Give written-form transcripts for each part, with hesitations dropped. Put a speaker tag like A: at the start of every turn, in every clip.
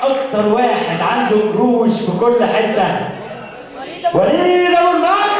A: اكتر واحد عنده كروش في كل حته وليد ابو المجد.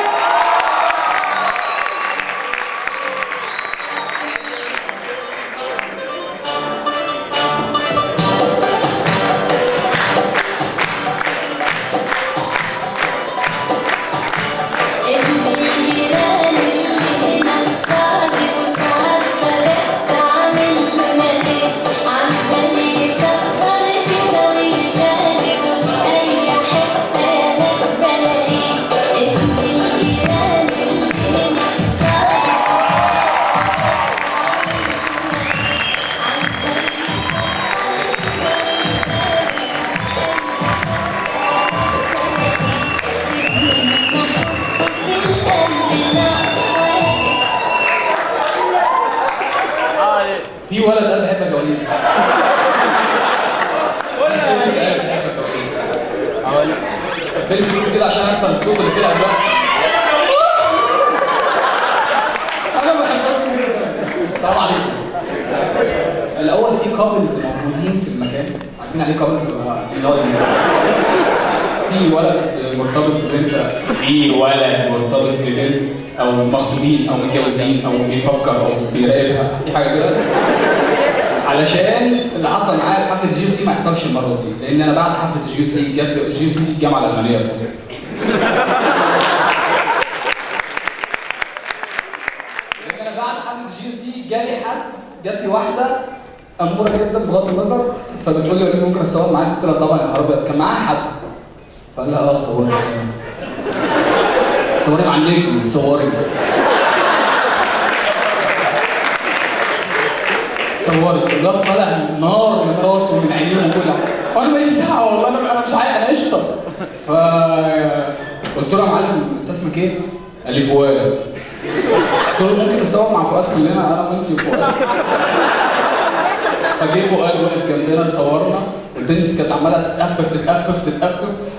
B: في ولد قال بحبك يا وليد. بنت قال بحبك يا وليد. بنت بتقول كده عشان انسى الصوت اللي طلع دلوقتي. انا بحبك جدا. السلام عليكم. الاول في كابلز موجودين في المكان، عارفين عليه كابلز اللي هو في ولد مرتبط ببنت، في ولد مرتبط ببنت او مخطوبين او متجوزين او بيفكر او بيراقبها، في حاجه كده. علشان اللي حصل معايا في حفله جي سي ما يحصلش المره دي، لان انا بعد حفله جي سي جات لي جي سي الجامعه الالمانيه في مصر. لان انا بعد حفله جي سي جات لي واحده اموره جدا بغض النظر، فبتقول لي ممكن اتصور معاك؟ قلت لها طبعا يا نهار ابيض. كان معاها حد فقال لها صوري مع النجم، صوري السجاد طالع نار من راسه ومن عينيه وكل حاجه، وانا ماليش دعوه والله، انا مش عارف، انا قشطه. قلت له يا معلم انت اسمك ايه؟ قال لي فؤاد. قلت له ممكن نصور مع فؤاد كلنا، انا وانت وفؤاد. فجه فؤاد وقف جنبنا صورنا، البنت كانت عماله تتأفف.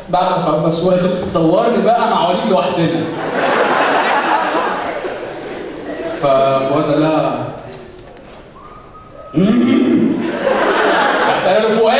B: بعد ما خرجنا الصوره صورني بقى مع وليد لوحدنا. ففؤاد قال لها راحت قال له فؤاد